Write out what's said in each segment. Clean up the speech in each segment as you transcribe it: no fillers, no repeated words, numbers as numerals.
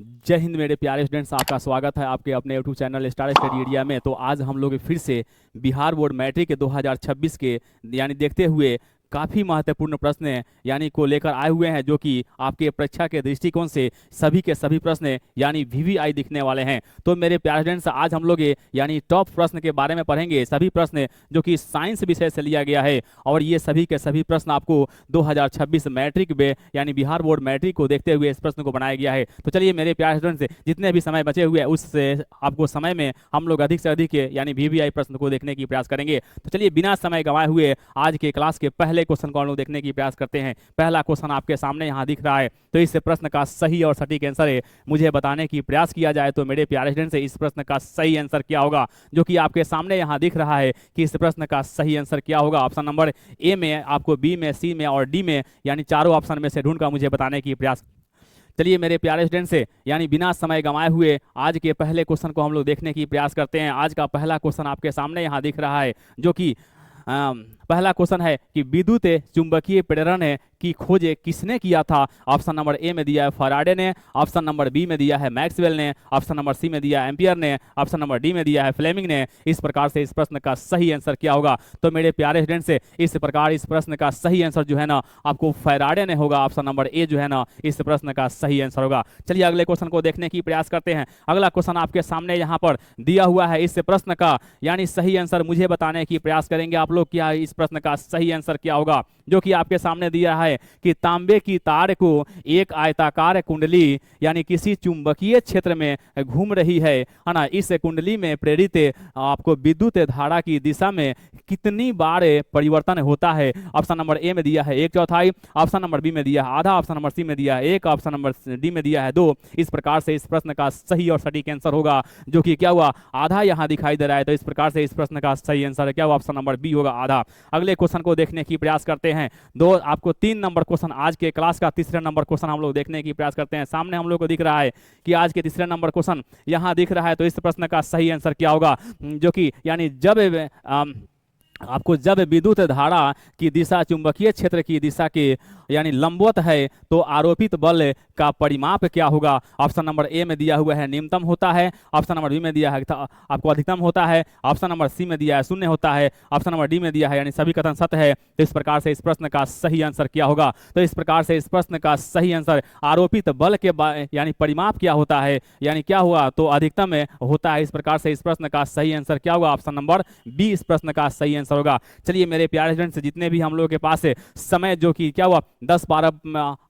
जय हिंद मेरे प्यारे स्टूडेंट्स, आपका स्वागत है आपके अपने YouTube channel star study area में। तो आज हम लोग फिर से बिहार बोर्ड मैट्रिक के 2026 के यानी देखते हुए काफ़ी महत्वपूर्ण प्रश्न यानी को लेकर आए हुए हैं, जो कि आपके परीक्षा के दृष्टिकोण से सभी के सभी प्रश्न यानी वीवीआई दिखने वाले हैं। तो मेरे प्यारे स्टूडेंट्स, आज हम लोग यानी टॉप प्रश्न के बारे में पढ़ेंगे, सभी प्रश्न जो कि साइंस विषय से लिया गया है। और ये सभी के सभी प्रश्न आपको 2026 मैट्रिक में यानी बिहार बोर्ड मैट्रिक को देखते हुए इस प्रश्न को बनाया गया है। तो चलिए मेरे प्यारे स्टूडेंट्स, जितने भी समय बचे हुए हैं उस आपको समय में हम लोग अधिक से अधिक यानी वीवीआई प्रश्न को देखने की प्रयास करेंगे। तो चलिए बिना समय गंवाए हुए आज के क्लास के पहले क्वेश्चन को हम लोग देखने की प्रयास करते हैं। पहला क्वेश्चन आपके सामने यहाँ दिख रहा है, तो इस प्रश्न का सही और सटीक आंसर है मुझे बताने की प्रयास किया जाए। तो मेरे प्यारे स्टूडेंट्स, इस प्रश्न का सही आंसर क्या होगा, जो कि आपके सामने यहाँ दिख रहा है कि इस प्रश्न का सही आंसर क्या होगा। ऑप्शन नंबर ए में, आपको बी में, सी में और डी में यानी चारों ऑप्शन में से ढूंढकर मुझे बताने की प्रयास। चलिए मेरे प्यारे स्टूडेंट से यानी बिना समय गंवाए हुए आज के पहले क्वेश्चन को हम लोग देखने की प्रयास करते हैं। आज का पहला क्वेश्चन आपके सामने यहाँ दिख रहा है, जो कि पहला क्वेश्चन है कि विद्युत चुंबकीय प्रेरण की खोज किसने किया था। ऑप्शन नंबर ए में दिया है फैराडे ने, ऑप्शन नंबर बी में दिया है मैक्सवेल ने, ऑप्शन नंबर सी में दिया है एम्पियर ने, ऑप्शन नंबर डी में दिया है फ्लेमिंग ने। इस प्रकार से इस प्रश्न का सही आंसर क्या होगा। तो मेरे प्यारे स्टूडेंट से इस प्रकार इस प्रश्न का सही आंसर जो है ना आपको फैराडे ने होगा। ऑप्शन नंबर ए जो है ना इस प्रश्न का सही आंसर होगा। चलिए अगले क्वेश्चन को देखने की प्रयास करते हैं। अगला क्वेश्चन आपके सामने यहाँ पर दिया हुआ है, इस प्रश्न का यानी सही आंसर मुझे बताने की प्रयास करेंगे आप लोग। क्या इस प्रश्न का सही आंसर क्या होगा, जो कि आपके सामने दिया है कि तांबे की तार को एक आयताकार कुंडली यानी किसी चुंबकीय क्षेत्र में घूम रही है ना, इस कुंडली में प्रेरित आपको विद्युत धारा की दिशा में कितनी बार परिवर्तन होता है। ऑप्शन नंबर ए में दिया है 1/4, ऑप्शन नंबर बी में दिया है आधा, ऑप्शन नंबर सी में दिया है 1, ऑप्शन नंबर डी में दिया है 2। इस प्रकार से इस प्रश्न का सही और सटीक आंसर होगा, जो कि क्या हुआ आधा यहाँ दिखाई दे रहा है। तो इस प्रकार से इस प्रश्न का सही आंसर क्या हुआ, ऑप्शन नंबर बी होगा आधा। अगले क्वेश्चन को देखने की प्रयास करते हैं। आपको 3 नंबर क्वेश्चन, आज के क्लास का तीसरा नंबर क्वेश्चन हम लोग देखने की प्रयास करते हैं। सामने हम लोग को दिख रहा है कि आज के तीसरे नंबर क्वेश्चन यहाँ दिख रहा है। तो इस प्रश्न का सही आंसर क्या होगा, जो कि यानी आपको जब विद्युत धारा की दिशा चुंबकीय क्षेत्र की दिशा के यानी लंबवत है तो आरोपित बल का परिमाप क्या होगा। ऑप्शन नंबर ए में दिया हुआ है न्यूनतम होता है, ऑप्शन नंबर बी में दिया है आपको अधिकतम होता है, ऑप्शन नंबर सी में दिया है शून्य होता है, ऑप्शन नंबर डी में दिया है यानी सभी कथन सत्य है। तो इस प्रकार से इस प्रश्न का सही आंसर क्या होगा। तो इस प्रकार से इस प्रश्न का सही आंसर आरोपित बल के यानी परिमाप क्या होता है, यानी क्या हुआ तो अधिकतम में होता है। इस प्रकार से इस प्रश्न का सही आंसर क्या होगा, ऑप्शन नंबर बी इस प्रश्न का सही आंसर होगा। चलिए मेरे प्यारे स्टूडेंट्स, जितने भी हम लोगों के पास समय जो कि क्या हुआ 10-12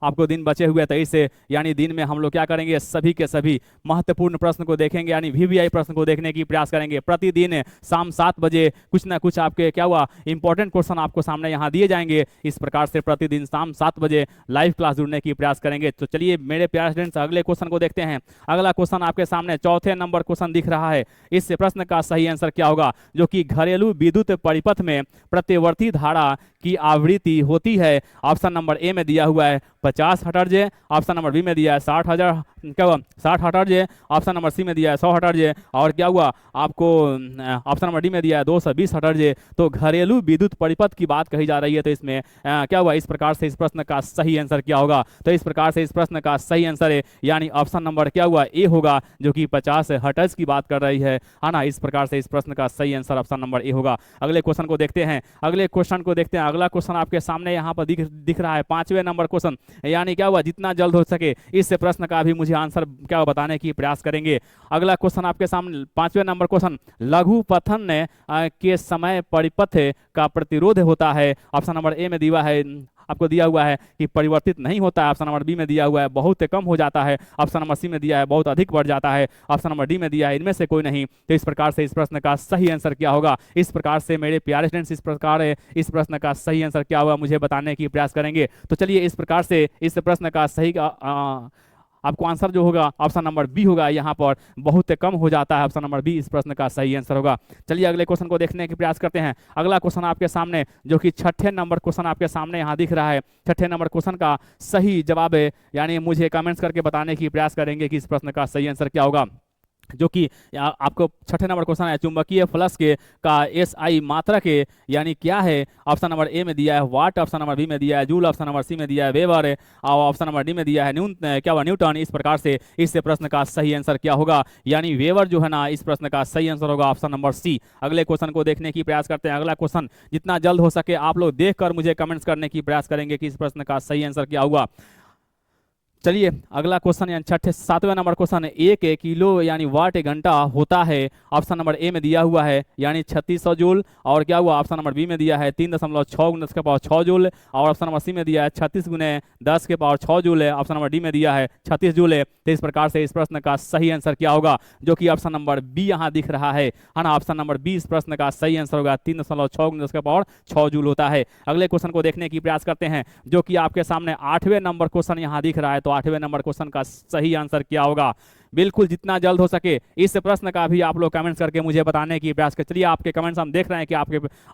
आपको दिन बचे हुए थे, इस यानी दिन में हम लोग क्या करेंगे, सभी के सभी महत्वपूर्ण प्रश्न को देखेंगे यानी वीवीआई प्रश्न को देखने की प्रयास करेंगे। प्रतिदिन शाम 7 बजे कुछ ना कुछ आपके क्या हुआ इंपॉर्टेंट क्वेश्चन आपको सामने यहाँ दिए जाएंगे। इस प्रकार से प्रतिदिन शाम 7 बजे लाइव क्लास जुड़ने की प्रयास करेंगे। तो चलिए मेरे प्यारे स्टूडेंट्स, अगले क्वेश्चन को देखते हैं। अगला क्वेश्चन आपके सामने चौथे नंबर क्वेश्चन दिख रहा है। इस प्रश्न का सही आंसर क्या होगा, जो कि घरेलू विद्युत परिपथ में प्रतिवर्ती धारा की आवृत्ति होती है। ऑप्शन नंबर ए में दिया हुआ है 50 हर्ट्ज, ऑप्शन नंबर बी में दिया है 60 हर्ट्ज, ऑप्शन नंबर सी में दिया है 100 हर्ट्ज और क्या हुआ आपको ऑप्शन नंबर डी में दिया है 220 हर्ट्ज। तो घरेलू विद्युत परिपथ की बात कही जा रही है। तो इसमें क्या हुआ, इस प्रकार से इस प्रश्न का सही आंसर क्या होगा। तो इस प्रकार से इस प्रश्न का सही आंसर है यानी ऑप्शन नंबर क्या हुआ ए होगा, जो कि 50 हर्ट्ज की बात कर रही है ना। इस प्रकार से इस प्रश्न का सही आंसर ऑप्शन नंबर ए होगा। अगले क्वेश्चन को देखते हैं। अगले क्वेश्चन को देखते हैं। अगला क्वेश्चन आपके सामने यहाँ पर दिख रहा है 5वें नंबर क्वेश्चन, यानी क्या हुआ जितना जल्द हो सके इस प्रश्न का भी मुझे आंसर क्या बताने की प्रयास करेंगे। अगला क्वेश्चन आपके सामने 5वें नंबर क्वेश्चन, लघु पथन के समय परिपथ का प्रतिरोध होता है। ऑप्शन नंबर ए में दिया है आपको दिया हुआ है कि परिवर्तित नहीं होता है, ऑप्शन नंबर बी में दिया हुआ है बहुत कम हो जाता है, ऑप्शन नंबर सी में दिया है बहुत अधिक बढ़ जाता है, ऑप्शन नंबर डी में दिया है इनमें से कोई नहीं। तो इस प्रकार से इस प्रश्न का सही आंसर क्या होगा। इस प्रकार से मेरे प्यारे स्टूडेंट्स, इस प्रकार इस प्रश्न का सही आंसर क्या होगा मुझे बताने की प्रयास करेंगे। तो चलिए इस प्रकार से इस प्रश्न का सही आपको आंसर जो होगा ऑप्शन नंबर बी होगा, यहाँ पर बहुत कम हो जाता है, ऑप्शन नंबर बी इस प्रश्न का सही आंसर होगा। चलिए अगले क्वेश्चन को देखने की प्रयास करते हैं। अगला क्वेश्चन आपके सामने जो कि 6ठे नंबर क्वेश्चन आपके सामने यहाँ दिख रहा है। 6ठे नंबर क्वेश्चन का सही जवाब है यानी मुझे कमेंट्स करके बताने की प्रयास करेंगे कि इस प्रश्न का सही आंसर क्या होगा। जो कि आपको छठे नंबर क्वेश्चन है, चुंबकीय फ्लक्स के का एस आई मात्रक के यानी क्या है। ऑप्शन नंबर ए में दिया है वाट, ऑप्शन नंबर बी में दिया है जूल, ऑप्शन नंबर सी में दिया है वेबर और ऑप्शन नंबर डी में दिया है क्या हुआ न्यूटन। इस प्रकार से इस प्रश्न का सही आंसर क्या होगा, यानी वेबर जो है ना, इस प्रश्न का सही आंसर होगा ऑप्शन नंबर सी। अगले क्वेश्चन को देखने की प्रयास करते हैं। अगला क्वेश्चन जितना जल्द हो सके आप लोग देखकर मुझे कमेंट्स करने की प्रयास करेंगे कि इस प्रश्न का सही आंसर क्या होगा। चलिए अगला क्वेश्चन यानी छठे सातवें नंबर क्वेश्चन है, एक किलो यानी वाट घंटा होता है। ऑप्शन नंबर ए में दिया हुआ है यानी 3600 जूल, और क्या हुआ ऑप्शन नंबर बी में दिया है 3.6 गुने 10 के पावर 6 जूल, और ऑप्शन नंबर सी में दिया है 36 गुने 10 के पावर 6 जूल है, ऑप्शन नंबर डी में दिया है 36 जूल है। तो इस प्रकार से इस प्रश्न का सही आंसर क्या होगा, जो कि ऑप्शन नंबर बी यहाँ दिख रहा है ना। ऑप्शन नंबर बी इस प्रश्न का सही आंसर होगा, 3.6 गुने 10 के पावर 6 जूल होता है। अगले क्वेश्चन को देखने की प्रयास करते हैं, जो कि आपके सामने 8वें नंबर क्वेश्चन यहाँ दिख रहा है। तो 8वें नंबर क्वेश्चन का सही आंसर क्या होगा, बिल्कुल जितना जल्द हो सके इस प्रश्न का भी आप लोग कमेंट्स करके मुझे बताने की प्रयास करें। चलिए आपके कमेंट्स हम देख रहे हैं कि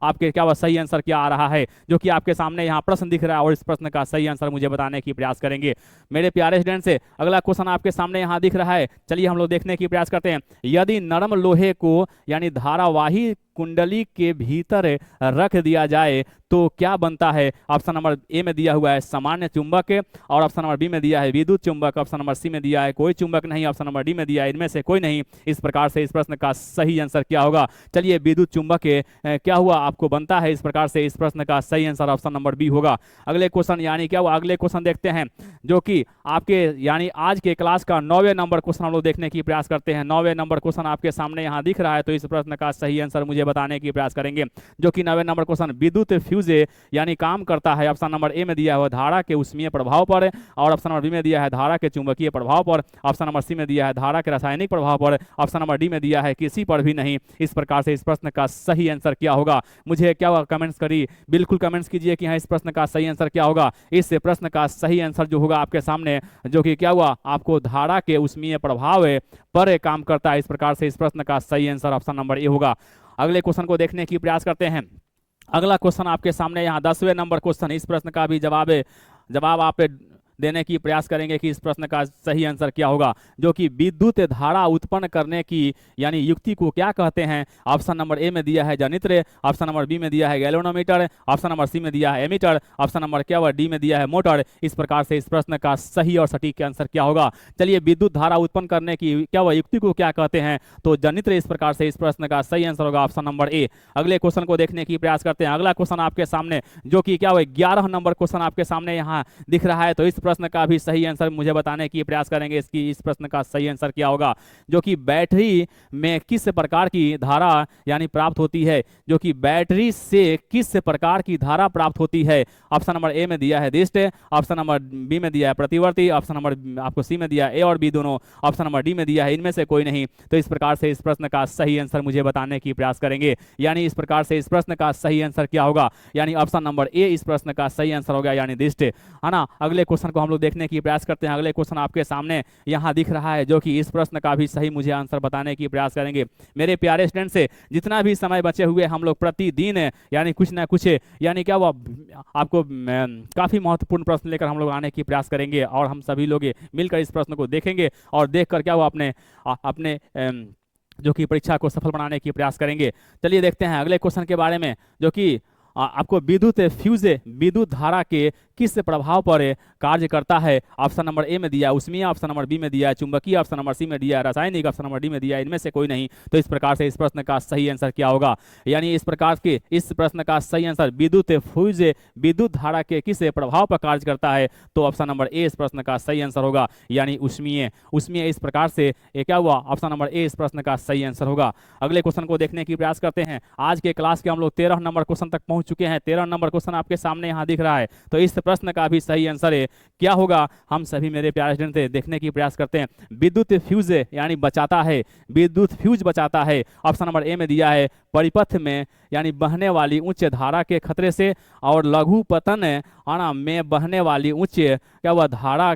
आपके क्या सही आंसर क्या आ रहा है, जो कि आपके सामने यहाँ प्रश्न दिख रहा है, और इस प्रश्न का सही आंसर मुझे बताने की प्रयास करेंगे मेरे प्यारे स्टूडेंट से। अगला क्वेश्चन आपके सामने यहाँ दिख रहा है, चलिए हम लोग देखने की प्रयास करते हैं। यदि नरम लोहे को यानी धारावाही कुंडली के भीतर रख दिया जाए तो क्या बनता है। ऑप्शन नंबर ए में दिया हुआ है सामान्य चुंबक, और ऑप्शन नंबर बी में दिया है विद्युत चुंबक, ऑप्शन नंबर सी में दिया है कोई चुंबक नहीं, ऑप्शन नंबर डी में दिया है इनमें से कोई नहीं। इस प्रकार से इस प्रश्न का सही आंसर क्या होगा। चलिए विद्युत चुंबक क्या हुआ आपको बनता है, इस प्रकार से इस प्रश्न का सही आंसर ऑप्शन नंबर बी होगा। अगले क्वेश्चन यानी क्या हुआ, अगले क्वेश्चन देखते हैं, जो कि आपके यानी आज के क्लास का 9वें नंबर क्वेश्चन हम लोग देखने की प्रयास करते हैं। 9वें नंबर क्वेश्चन आपके सामने यहाँ दिख रहा है, तो इस प्रश्न का सही आंसर मुझे बताने की प्रयास करेंगे, जो कि 9वें नंबर क्वेश्चन विद्युत फ्यूज यानी काम करता है। ऑप्शन नंबर ए में दिया हुआ धारा के उष्मीय प्रभाव पर, और ऑप्शन नंबर बी में दिया है धारा के चुंबकीय प्रभाव पर, ऑप्शन नंबर सी में दिया है धारा के रासायनिक प्रभाव पर, ऑप्शन नंबर डी में दिया है किसी पर भी नहीं। इस प्रकार से इस प्रश्न का सही आंसर क्या होगा, मुझे क्या हुआ कमेंट्स करिए, बिल्कुल कमेंट्स कीजिए कि हाँ इस प्रश्न का सही आंसर क्या होगा। इस प्रश्न का सही आंसर जो होगा आपके सामने, जो कि क्या हुआ आपको धारा के उष्मीय प्रभाव पर काम करता है। इस प्रकार से इस प्रश्न का सही आंसर ऑप्शन नंबर ए होगा। अगले क्वेश्चन को देखने की प्रयास करते हैं। अगला क्वेश्चन आपके सामने यहाँ 10वें नंबर क्वेश्चन, इस प्रश्न का भी जवाब आप देने की प्रयास करेंगे कि इस प्रश्न का सही आंसर क्या होगा, जो कि विद्युत धारा उत्पन्न करने की यानी युक्ति को क्या कहते हैं। ऑप्शन नंबर ए में दिया है जनित्र, ऑप्शन नंबर बी में दिया है गैल्वेनोमीटर, ऑप्शन नंबर सी में दिया है एमीटर, ऑप्शन नंबर क्या हुआ डी में दिया है मोटर। इस प्रकार से इस प्रश्न का सही और सटीक आंसर क्या होगा। चलिए विद्युत धारा उत्पन्न करने की क्या हुआ युक्ति को क्या कहते हैं, तो जनित्र। इस प्रकार से इस प्रश्न का सही आंसर होगा ऑप्शन नंबर ए। अगले क्वेश्चन को देखने की प्रयास करते हैं। अगला क्वेश्चन आपके सामने, जो कि क्या हुआ 11 नंबर क्वेश्चन आपके सामने यहाँ दिख रहा है, तो इस प्रश्न का भी सही आंसर मुझे बताने की प्रयास करेंगे। इस प्रश्न का सही आंसर क्या होगा, जो कि बैटरी में किस प्रकार की धारा यानी प्राप्त होती है, जो कि बैटरी से किस प्रकार की धारा प्राप्त होती है। ऑप्शन नंबर ए में दिया है दिष्ट, ऑप्शन नंबर बी में दिया है प्रतिवर्ती, ऑप्शन नंबर आपको सी में दिया है ए और बी दोनों, ऑप्शन नंबर डी में दिया है इनमें से कोई नहीं। तो इस प्रकार से इस प्रश्न का सही आंसर मुझे बताने की प्रयास करेंगे, यानी इस प्रकार से इस प्रश्न का सही आंसर क्या होगा, यानी ऑप्शन नंबर ए इस प्रश्न का सही आंसर होगा, यानी दिष्ट, है ना। अगले क्वेश्चन को हम लोग देखने की प्रयास करते हैं। अगले क्वेश्चन आपके सामने यहाँ दिख रहा है, जो कि इस प्रश्न का भी सही मुझे आंसर बताने की प्रयास करेंगे मेरे प्यारे स्टूडेंट से। जितना भी समय बचे हुए हम लोग प्रतिदिन यानी कुछ ना कुछ यानी क्या वो आपको काफी महत्वपूर्ण प्रश्न लेकर हम लोग आने की प्रयास करेंगे, और हम सभी लोग मिलकर इस प्रश्न को देखेंगे और देखकर क्या वो अपने जो कि परीक्षा को सफल बनाने की प्रयास करेंगे। चलिए देखते हैं अगले क्वेश्चन के बारे में, जो कि आपको विद्युत फ्यूज विद्युत धारा के किस प्रभाव पर कार्य करता है। ऑप्शन नंबर ए में दिया है उष्मीय, ऑप्शन नंबर बी में दिया है चुंबकीय, ऑप्शन नंबर सी में दिया है रासायनिक, ऑप्शन नंबर डी में दिया है इनमें से कोई नहीं। तो इस प्रकार से इस प्रश्न का सही आंसर क्या होगा, यानी इस प्रकार के इस प्रश्न का सही आंसर विद्युत फ्यूज विद्युत धारा के किस प्रभाव पर कार्य करता है, तो ऑप्शन नंबर ए इस प्रश्न का सही आंसर होगा, यानी उष्मीय। उष्मीय इस प्रकार से क्या हुआ, ऑप्शन नंबर ए इस प्रश्न का सही आंसर होगा। अगले क्वेश्चन को देखने की प्रयास करते हैं। आज के क्लास के हम लोग 13 नंबर क्वेश्चन तक पहुंच चुके हैं। 13 नंबर क्वेश्चन आपके सामने यहाँ दिख रहा है, तो इस प्रश्न का भी सही आंसर है क्या होगा, हम सभी मेरे प्यारे स्टूडेंट देखने की प्रयास करते हैं। विद्युत फ्यूज यानी बचाता है, विद्युत फ्यूज बचाता है। ऑप्शन नंबर ए में दिया है परिपथ में यानी बहने वाली उच्च धारा के खतरे से, और लघु पतन में बहने वाली उच्च क्या हुआ धारा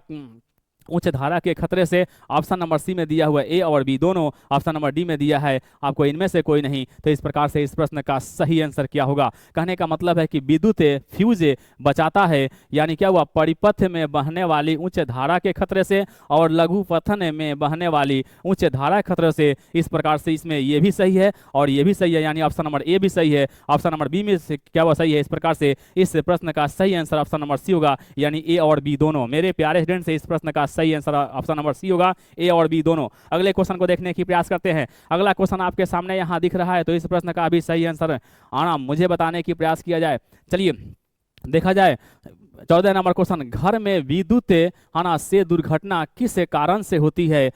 उच्च धारा के खतरे से। ऑप्शन नंबर सी में दिया हुआ ए और बी दोनों, ऑप्शन नंबर डी में दिया है आपको इनमें से कोई नहीं। तो इस प्रकार से इस प्रश्न का सही आंसर क्या होगा? कहने का मतलब है कि विद्युत फ्यूज बचाता है, यानी क्या हुआ, परिपथ में बहने वाली उच्च धारा के खतरे से और लघु पथन में बहने वाली उच्च धारा के खतरे से। इस प्रकार से इसमें ये भी सही है और ये भी सही है, यानी ऑप्शन नंबर ए भी सही है, ऑप्शन नंबर बी में से क्या हुआ सही है। इस प्रकार से इस प्रश्न का सही आंसर ऑप्शन नंबर सी होगा, यानी ए और बी दोनों। मेरे प्यारे स्टूडेंट से इस प्रश्न का सही आंसर ऑप्शन नंबर सी होगा, ए और बी दोनों। अगले क्वेश्चन को देखने की प्रयास करते हैं। अगला क्वेश्चन आपके सामने यहाँ दिख रहा है, तो इस प्रश्न का भी सही आंसर आना मुझे बताने की प्रयास किया जाए। चलिए देखा जाए 14 नंबर क्वेश्चन, घर में विद्युत आना से दुर्घटना किस कारण से होती है?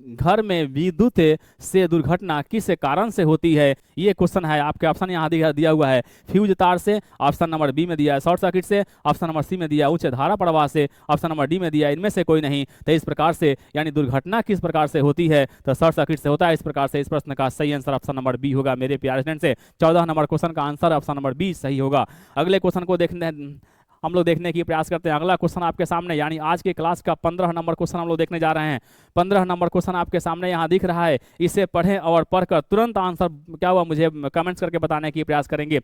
घर में विद्युत से दुर्घटना किस कारण से होती है? ये क्वेश्चन है। आपके ऑप्शन यहाँ दिया हुआ है फ्यूज तार से, ऑप्शन नंबर बी में दिया है शॉर्ट सर्किट से, ऑप्शन नंबर सी में दिया उच्च धारा प्रवाह से, ऑप्शन नंबर डी में दिया इनमें से कोई नहीं। तो इस प्रकार से यानी दुर्घटना किस प्रकार से होती है? तो शॉर्ट सर्किट से होता है। इस प्रकार से इस प्रश्न का सही आंसर ऑप्शन नंबर बी होगा। मेरे प्यारे स्टूडेंट से 14 नंबर क्वेश्चन का आंसर ऑप्शन नंबर बी सही होगा। अगले क्वेश्चन को हम लोग देखने की प्रयास करते हैं। अगला क्वेश्चन आपके सामने, यानी आज के क्लास का 15 नंबर क्वेश्चन हम लोग देखने जा रहे हैं। 15 नंबर क्वेश्चन आपके सामने यहाँ दिख रहा है। इसे पढ़ें और पढ़कर तुरंत आंसर क्या हुआ मुझे कमेंट्स करके बताने की प्रयास करेंगे।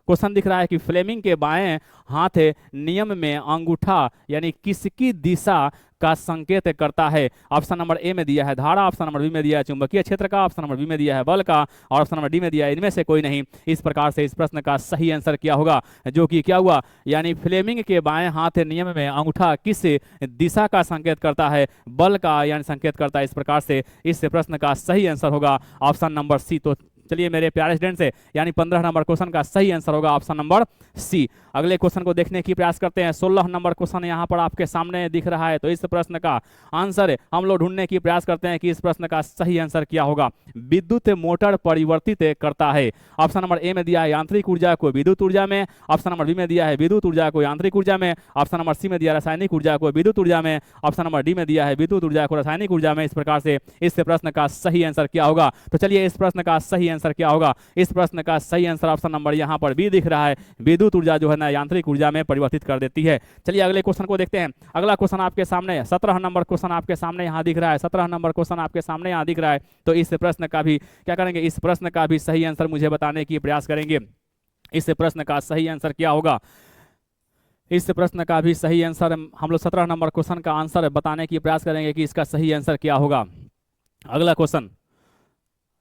क्वेश्चन दिख रहा है कि फ्लेमिंग के बाएं हाथ नियम में अंगूठा यानी किसकी दिशा का संकेत करता है? ऑप्शन नंबर ए में दिया है धारा, ऑप्शन नंबर बी में दिया है चुंबकीय क्षेत्र का, ऑप्शन नंबर बी में दिया है बल का, और ऑप्शन नंबर डी में दिया है इनमें से कोई नहीं। इस प्रकार से इस प्रश्न का सही आंसर क्या होगा? जो कि क्या हुआ, यानी फ्लेमिंग के बाएं हाथ नियम में अंगूठा किस दिशा का संकेत करता है? बल का यानी संकेत करता है। इस प्रकार से इस प्रश्न का सही आंसर होगा ऑप्शन नंबर सी। तो चलिए मेरे प्यारे स्टूडेंट से, यानी 15 नंबर क्वेश्चन का सही आंसर होगा ऑप्शन नंबर सी। अगले क्वेश्चन को देखने की प्रयास करते हैं। 16 नंबर क्वेश्चन यहाँ पर आपके सामने दिख रहा है। तो इस प्रश्न का आंसर हम लोग ढूंढने की प्रयास करते हैं कि इस प्रश्न का सही आंसर क्या होगा। विद्युत मोटर परिवर्तित करता है। ऑप्शन नंबर ए में दिया है यांत्रिक ऊर्जा को विद्युत ऊर्जा में, ऑप्शन नंबर बी में दिया है विद्युत ऊर्जा को यांत्रिक ऊर्जा में, ऑप्शन नंबर सी में दिया रासायनिक ऊर्जा को विद्युत ऊर्जा में, ऑप्शन नंबर डी में दिया है विद्युत ऊर्जा को रासायनिक ऊर्जा में। इस प्रकार से इस प्रश्न का सही आंसर क्या होगा? तो चलिए इस प्रश्न का सही आंसर क्या होगा? इस प्रश्न का सही आंसर ऑप्शन नंबर यहाँ पर बी दिख रहा है, विद्युत ऊर्जा जो है ना यांत्रिक ऊर्जा में परिवर्तित कर देती है। चलिए अगले क्वेश्चन को देखते हैं। अगला क्वेश्चन आपके सामने 17 नंबर क्वेश्चन आपके सामने यहाँ दिख रहा है। 17 नंबर क्वेश्चन आपके सामने यहाँ दिख रहा है। तो इस प्रश्न का भी क्या करेंगे? इस प्रश्न का भी सही आंसर मुझे बताने की प्रयास करेंगे। इस प्रश्न का सही आंसर क्या होगा? इस प्रश्न का भी सही आंसर हम लोग 17 नंबर क्वेश्चन का आंसर बताने की प्रयास करेंगे कि इसका सही आंसर क्या होगा। अगला क्वेश्चन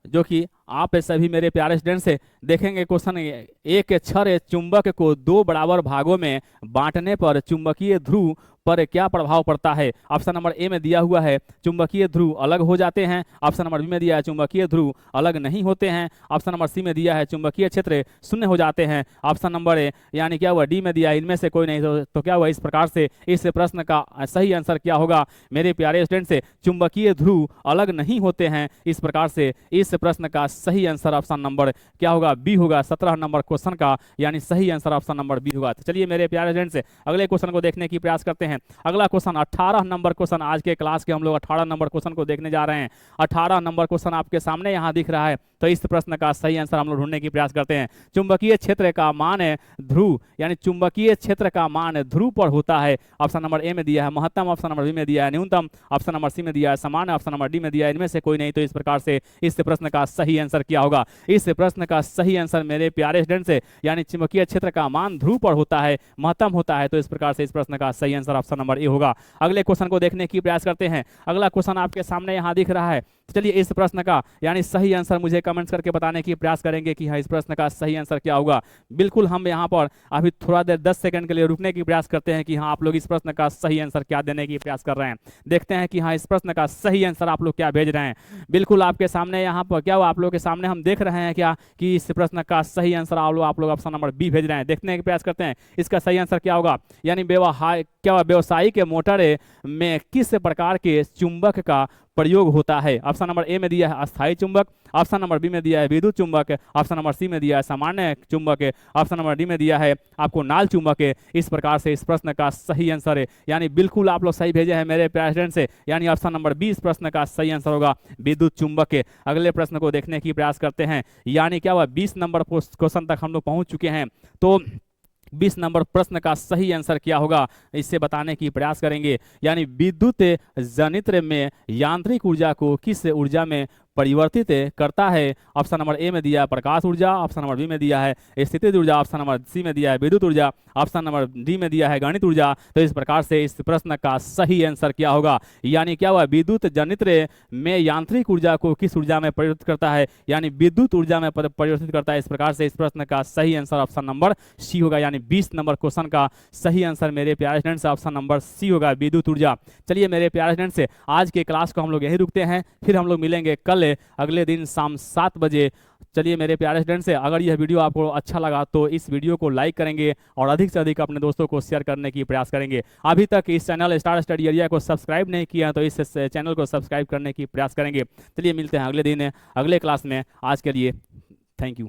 जो कि आप सभी मेरे प्यारे स्टूडेंट से देखेंगे, क्वेश्चन एक क्षर चुंबक को दो बराबर भागों में बांटने पर चुंबकीय ध्रुव पर क्या प्रभाव पड़ता है? ऑप्शन नंबर ए में दिया हुआ है चुंबकीय ध्रुव अलग हो जाते हैं, ऑप्शन नंबर बी में दिया है चुंबकीय ध्रुव अलग नहीं होते हैं, ऑप्शन नंबर सी में दिया है चुंबकीय क्षेत्र शून्य हो जाते हैं, ऑप्शन नंबर ए यानी क्या हुआ डी में दिया है इनमें से कोई नहीं। तो क्या हुआ? इस प्रकार से इस प्रश्न का सही आंसर क्या होगा मेरे प्यारे स्टूडेंट से? चुंबकीय ध्रुव अलग नहीं होते हैं। इस प्रकार से इस प्रश्न का सही आंसर ऑप्शन नंबर क्या होगा? बी होगा 17 नंबर क्वेश्चन का, यानी सही आंसर ऑप्शन नंबर बी होगा। तो चलिए मेरे प्यारे स्टूडेंट से अगले क्वेश्चन को देखने की प्रयास करते हैं। अगला क्वेश्चन 18 नंबर क्वेश्चन, आज के क्लास के हम लोग 18 नंबर क्वेश्चन को देखने जा रहे हैं। 18 नंबर क्वेश्चन आपके सामने यहाँ दिख रहा है। तो इस प्रश्न का सही आंसर हम लोग ढूंढने की प्रयास करते हैं। चुंबकीय क्षेत्र का मान ध्रुव यानी चुंबकीय क्षेत्र का मान ध्रुव पर होता है। ऑप्शन नंबर ए में दिया है महत्तम, ऑप्शन नंबर बी में दिया है न्यूनतम, ऑप्शन नंबर सी में दिया है सामान्य, ऑप्शन नंबर डी में दिया है इनमें से कोई नहीं। तो इस प्रकार से इस प्रश्न का सही आंसर क्या होगा? इस प्रश्न का सही आंसर मेरे प्यारे स्टूडेंट से, यानी चुंबकीय क्षेत्र का मान ध्रुव पर होता है, महत्तम होता है। तो इस प्रकार से इस प्रश्न का सही आंसर ऑप्शन नंबर ए होगा। अगले क्वेश्चन को देखने की प्रयास करते हैं। अगला क्वेश्चन आपके सामने यहाँ दिख रहा है। चलिए इस प्रश्न का यानी सही आंसर मुझे कमेंट्स करके बताने की प्रयास करेंगे कि हाँ इस प्रश्न का सही आंसर क्या होगा। बिल्कुल हम यहाँ पर अभी थोड़ा देर 10 सेकंड के लिए रुकने की प्रयास करते हैं कि हाँ आप लोग इस प्रश्न का सही आंसर क्या देने की प्रयास कर रहे हैं। देखते हैं कि हाँ इस प्रश्न का सही आंसर आप लोग क्या भेज रहे हैं। बिल्कुल आपके सामने यहाँ पर क्या हुआ, आप लोग के सामने हम देख रहे हैं क्या कि इस प्रश्न का सही आंसर आप लोग ऑप्शन नंबर बी भेज रहे हैं। देखने का प्रयास करते हैं इसका सही आंसर क्या होगा। यानी व्यवसायिक मोटर में किस प्रकार के चुंबक का प्रयोग होता है? ऑप्शन नंबर ए में दिया है अस्थायी चुंबक, ऑप्शन नंबर बी में दिया है विद्युत चुंबक, ऑप्शन नंबर सी में दिया है सामान्य चुंबक, ऑप्शन नंबर डी में दिया है आपको नाल चुंबक। इस प्रकार से इस प्रश्न का सही आंसर है, यानी बिल्कुल आप लोग सही भेजे हैं मेरे प्रेसिडेंट से, यानी ऑप्शन नंबर बी इस प्रश्न का सही आंसर होगा, विद्युत चुंबक। अगले प्रश्न को देखने की प्रयास करते हैं। यानी क्या हुआ 20 नंबर क्वेश्चन तक हम लोग पहुंच चुके हैं। तो 20 नंबर प्रश्न का सही आंसर क्या होगा, इससे बताने की प्रयास करेंगे। यानी विद्युत जनित्र में यांत्रिक ऊर्जा को किस ऊर्जा में परिवर्तित करता है। ऑप्शन नंबर ए में दिया है प्रकाश ऊर्जा, ऑप्शन नंबर बी में दिया है स्थितिज ऊर्जा, ऑप्शन नंबर सी में दिया है विद्युत ऊर्जा, ऑप्शन नंबर डी में दिया है गणित ऊर्जा। तो इस प्रकार से इस प्रश्न का सही आंसर क्या होगा, यानी क्या हुआ, विद्युत जनित्र में यांत्रिक ऊर्जा को किस ऊर्जा में परिवर्तित करता है, यानी विद्युत ऊर्जा में परिवर्तित करता है। इस प्रकार से इस प्रश्न का सही आंसर ऑप्शन नंबर सी होगा, यानी 20 नंबर क्वेश्चन का सही आंसर मेरे प्यारे स्टूडेंट्स ऑप्शन नंबर सी होगा, विद्युत ऊर्जा। चलिए मेरे प्यारे स्टूडेंट्स से आज के क्लास को हम लोग यही रुकते हैं, फिर हम लोग मिलेंगे कल अगले दिन शाम 7 बजे। चलिए मेरे प्यारे स्टूडेंट्स से अगर यह वीडियो आपको अच्छा लगा तो इस वीडियो को लाइक करेंगे और अधिक से अधिक अपने दोस्तों को शेयर करने की प्रयास करेंगे। अभी तक इस चैनल स्टार स्टडी एरिया को सब्सक्राइब नहीं किया है तो इस चैनल को सब्सक्राइब करने की प्रयास करेंगे। चलिए मिलते हैं अगले दिन अगले क्लास में। आज के लिए थैंक यू।